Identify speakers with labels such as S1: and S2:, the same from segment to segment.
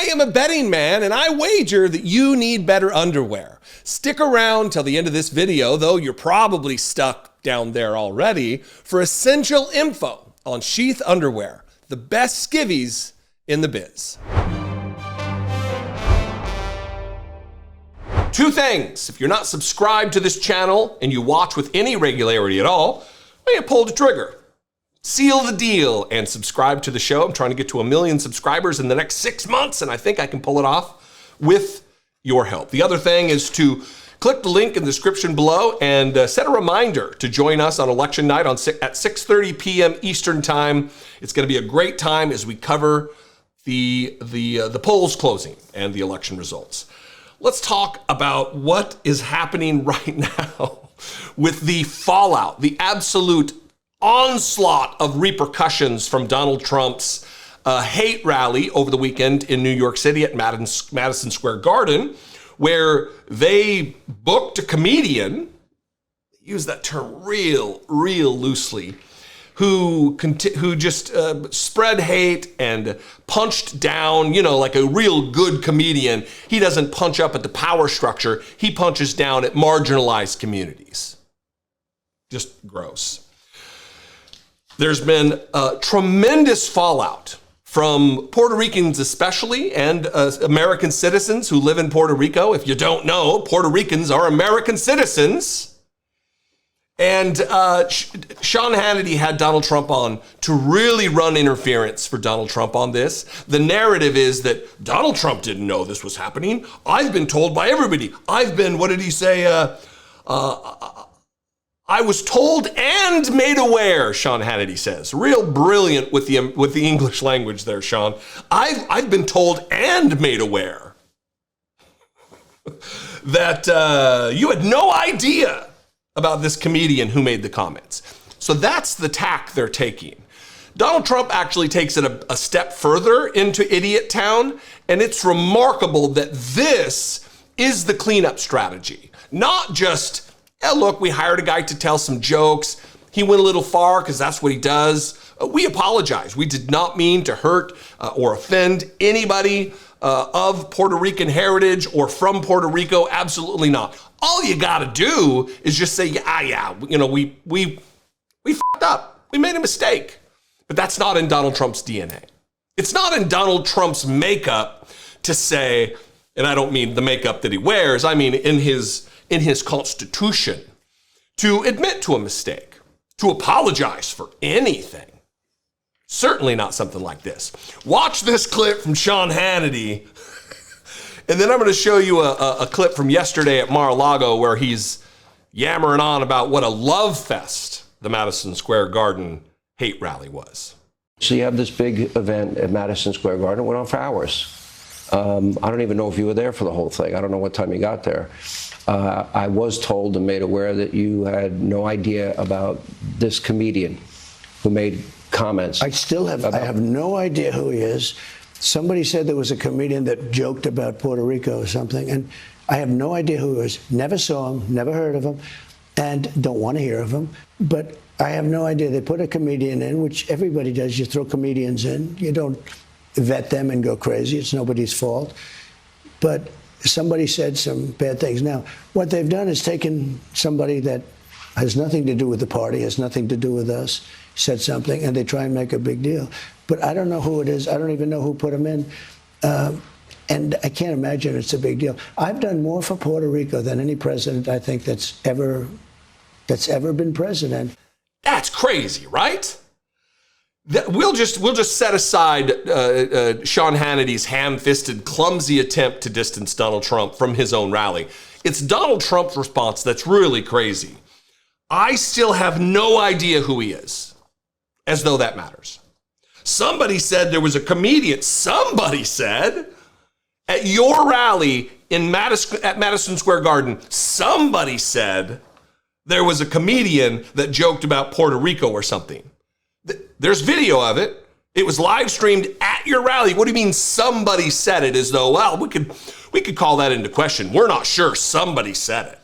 S1: I am a betting man, and I wager that you need better underwear. Stick around till the end of this video, though you're probably stuck down there already, for essential info on Sheath underwear, the best skivvies in the biz. Two things. If you're not subscribed to this channel and you watch with any regularity at all, well, you pull the trigger. Seal the deal and subscribe to the show. I'm trying to get to 1 million subscribers in the next 6 months, and I think I can pull it off with your help. The other thing is to click the link in the description below and set a reminder to join us on election night at 6:30 p.m. Eastern time. It's going to be a great time as we cover the polls closing and the election results. Let's talk about what is happening right now with the fallout, the absolute onslaught of repercussions from Donald Trump's hate rally over the weekend in New York City at Madison Square Garden, where they booked a comedian, use that term real loosely, who just spread hate and punched down, like a real good comedian. He doesn't punch up at the power structure. He punches down at marginalized communities. Just gross. There's been tremendous fallout from Puerto Ricans especially, and American citizens who live in Puerto Rico. If you don't know, Puerto Ricans are American citizens. And Sean Hannity had Donald Trump on to really run interference for Donald Trump on this. The narrative is that Donald Trump didn't know this was happening. I've been told by everybody. What did he say? I was told and made aware, Sean Hannity says. Real brilliant with the English language there, Sean. I've been told and made aware that you had no idea about this comedian who made the comments. So that's the tack they're taking. Donald Trump actually takes it a step further into Idiot Town, and it's remarkable that this is the cleanup strategy. Not just, look, we hired a guy to tell some jokes. He went a little far because that's what he does. We apologize. We did not mean to hurt or offend anybody of Puerto Rican heritage or from Puerto Rico. Absolutely not. All you got to do is just say, we fucked up. We made a mistake. But that's not in Donald Trump's DNA. It's not in Donald Trump's makeup to say, and I don't mean the makeup that he wears, I mean in his constitution, to admit to a mistake, to apologize for anything. Certainly not something like this. Watch this clip from Sean Hannity, and then I'm going to show you a clip from yesterday at Mar-a-Lago where he's yammering on about what a love fest the Madison Square Garden hate rally was.
S2: So you have this big event at Madison Square Garden. It went on for hours. I don't even know if you were there for the whole thing. I don't know what time you got there. I was told and made aware that you had no idea about this comedian who made comments.
S3: I have no idea who he is. Somebody said there was a comedian that joked about Puerto Rico or something, and I have no idea who he is. Never saw him, never heard of him, and don't want to hear of him. But I have no idea. They put a comedian in, which everybody does. You throw comedians in. You don't vet them and go crazy. It's nobody's fault. But somebody said some bad things. Now, what they've done is taken somebody that has nothing to do with the party, has nothing to do with us, said something, and they try and make a big deal. But I don't know who it is. I don't even know who put him in. And I can't imagine it's a big deal. I've done more for Puerto Rico than any president, I think, that's ever been president.
S1: That's crazy, right? We'll just set aside Sean Hannity's ham-fisted, clumsy attempt to distance Donald Trump from his own rally. It's Donald Trump's response that's really crazy. I still have no idea who he is, as though that matters. Somebody said there was a comedian. Somebody said at your rally at Madison Square Garden, somebody said there was a comedian that joked about Puerto Rico or something. There's video of it. It was live streamed at your rally. What do you mean somebody said it? As though, well, we could call that into question. We're not sure. Somebody said it.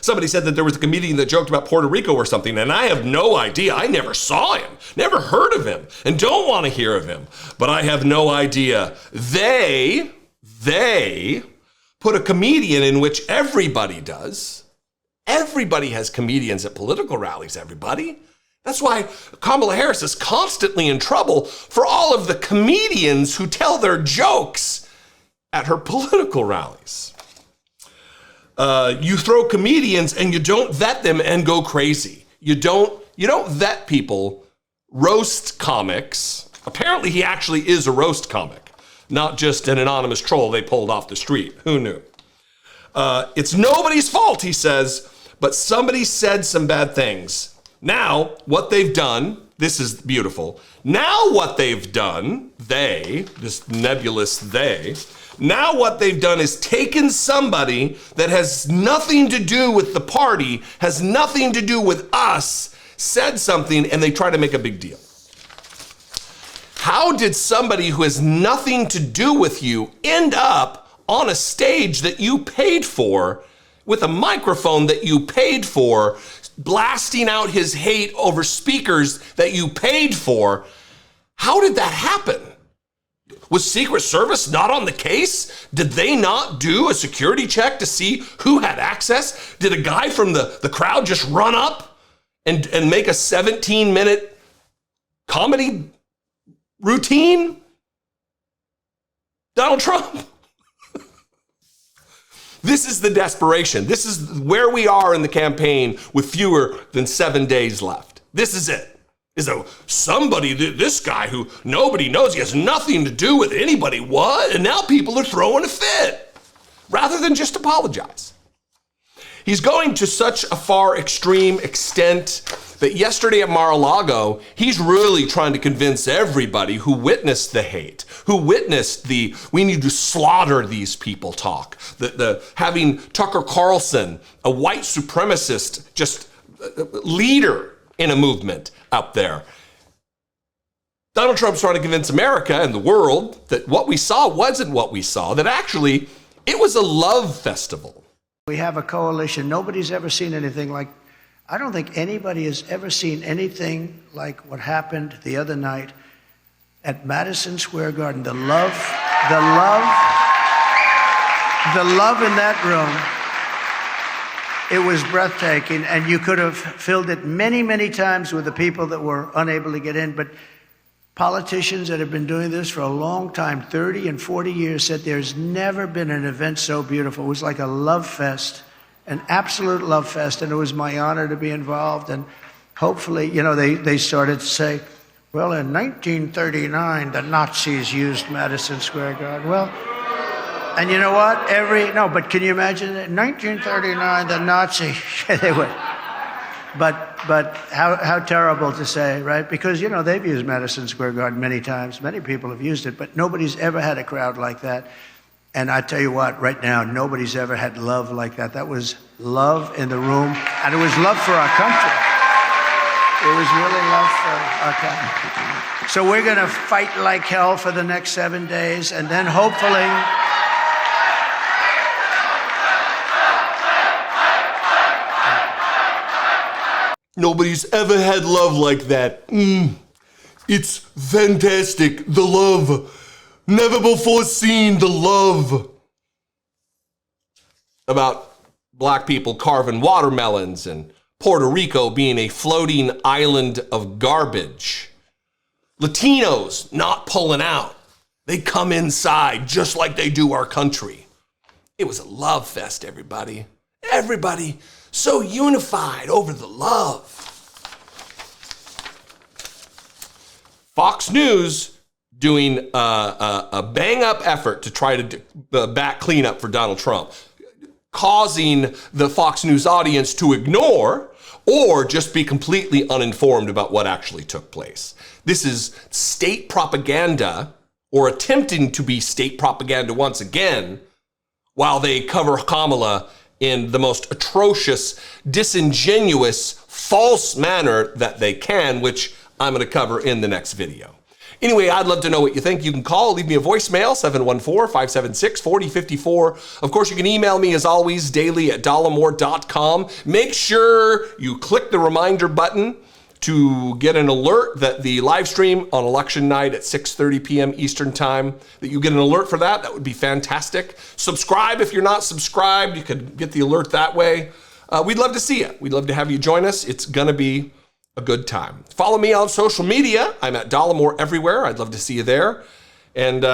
S1: Somebody said that there was a comedian that joked about Puerto Rico or something, and I have no idea. I never saw him, never heard of him, and don't want to hear of him. But I have no idea. They put a comedian in which everybody does. Everybody has comedians at political rallies, everybody. That's why Kamala Harris is constantly in trouble for all of the comedians who tell their jokes at her political rallies. You throw comedians and you don't vet them and go crazy. You don't vet people. Roast comics. Apparently he actually is a roast comic, not just an anonymous troll they pulled off the street. Who knew? It's nobody's fault, he says, but somebody said some bad things. Now, what they've done, this is beautiful. Now what they've done, this nebulous now what they've done is taken somebody that has nothing to do with the party, has nothing to do with us, said something, and they try to make a big deal. How did somebody who has nothing to do with you end up on a stage that you paid for, with a microphone that you paid for, blasting out his hate over speakers that you paid for? How did that happen? Was Secret Service not on the case? Did they not do a security check to see who had access? Did a guy from the crowd just run up and make a 17-minute comedy routine? Donald Trump. This is the desperation. This is where we are in the campaign with fewer than 7 days left. This is it. Is somebody, this guy who nobody knows, he has nothing to do with anybody, what? And now people are throwing a fit rather than just apologize. He's going to such a far extreme extent that yesterday at Mar-a-Lago, he's really trying to convince everybody who witnessed the hate, who witnessed we need to slaughter these people talk, the having Tucker Carlson, a white supremacist, just leader in a movement up there. Donald Trump's trying to convince America and the world that what we saw wasn't what we saw, that actually it was a love festival.
S3: We have a coalition. Nobody's ever seen anything like, I don't think anybody has ever seen anything like what happened the other night at Madison Square Garden. The love in that room. It was breathtaking, and you could have filled it many, many times with the people that were unable to get in. But politicians that have been doing this for a long time, 30 and 40 years, said there's never been an event so beautiful. It was like a love fest, an absolute love fest, and it was my honor to be involved. And hopefully, they started to say, well, in 1939, the Nazis used Madison Square Garden. Well, and you know what? But can you imagine it? In 1939, the Nazi, they were. But how terrible to say, right? Because, they've used Madison Square Garden many times. Many people have used it, but nobody's ever had a crowd like that. And I tell you what, right now, nobody's ever had love like that. That was love in the room, and it was love for our country. It was really love for our country. So we're going to fight like hell for the next 7 days, and then hopefully...
S1: Nobody's ever had love like that. It's fantastic. The love. Never before seen the love. About black people carving watermelons and Puerto Rico being a floating island of garbage. Latinos not pulling out. They come inside just like they do our country. It was a love fest, everybody. Everybody so unified over the love. Fox News doing a bang-up effort to try to back cleanup for Donald Trump, causing the Fox News audience to ignore or just be completely uninformed about what actually took place. This is state propaganda, or attempting to be state propaganda once again, while they cover Kamala in the most atrocious, disingenuous, false manner that they can, which I'm going to cover in the next video. Anyway, I'd love to know what you think. You can call, leave me a voicemail, 714-576-4054. Of course, you can email me, as always, daily@dollemore.com. Make sure you click the reminder button to get an alert that the live stream on election night at 6:30 p.m. Eastern time, that you get an alert for that. That would be fantastic. Subscribe if you're not subscribed. You could get the alert that way. We'd love to see you. We'd love to have you join us. It's going to be a good time. Follow me on social media. I'm at Dollemore everywhere. I'd love to see you there. And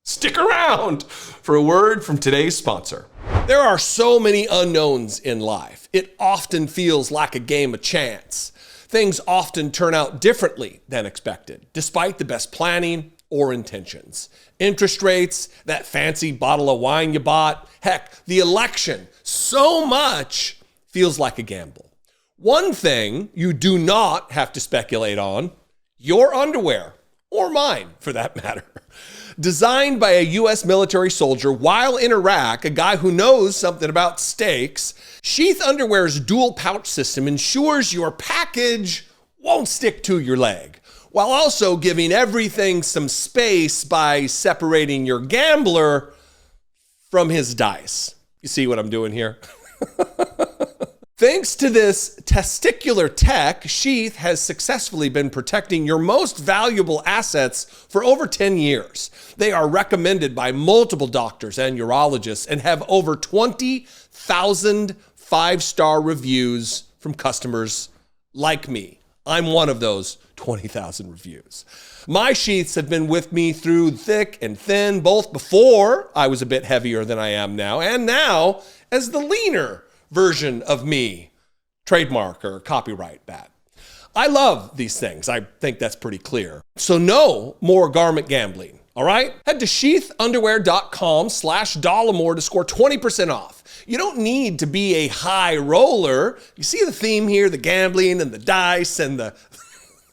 S1: stick around for a word from today's sponsor. There are so many unknowns in life. It often feels like a game of chance. Things often turn out differently than expected, despite the best planning or intentions. Interest rates, that fancy bottle of wine you bought, heck, the election, so much feels like a gamble. One thing you do not have to speculate on: your underwear, or mine for that matter. Designed by a U.S. military soldier while in Iraq, a guy who knows something about steaks, Sheath Underwear's dual pouch system ensures your package won't stick to your leg, while also giving everything some space by separating your gambler from his dice. You see what I'm doing here? Thanks to this testicular tech, Sheath has successfully been protecting your most valuable assets for over 10 years. They are recommended by multiple doctors and urologists and have over 20,000 five-star reviews from customers like me. I'm one of those 20,000 reviews. My sheaths have been with me through thick and thin, both before I was a bit heavier than I am now, and now as the leaner version of me. Trademark or copyright that. I love these things. I think that's pretty clear. So no more garment gambling, all right? Head to sheathunderwear.com/Dollemore to score 20% off. You don't need to be a high roller. You see the theme here, the gambling and the dice and the...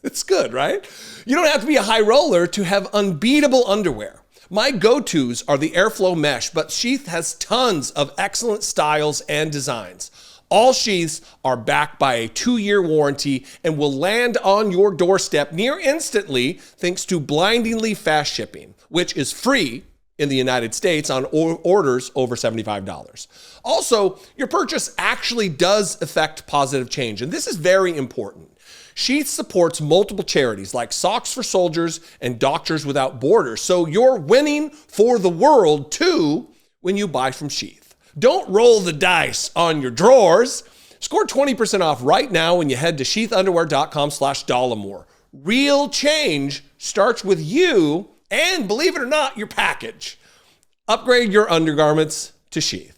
S1: It's good, right? You don't have to be a high roller to have unbeatable underwear. My go-tos are the Airflow Mesh, but Sheath has tons of excellent styles and designs. All sheaths are backed by a 2-year warranty and will land on your doorstep near instantly thanks to blindingly fast shipping, which is free in the United States on orders over $75. Also, your purchase actually does affect positive change, and this is very important. Sheath supports multiple charities like Socks for Soldiers and Doctors Without Borders, so you're winning for the world too when you buy from Sheath. Don't roll the dice on your drawers. Score 20% off right now when you head to sheathunderwear.com/Dollemore. Real change starts with you and, believe it or not, your package. Upgrade your undergarments to Sheath.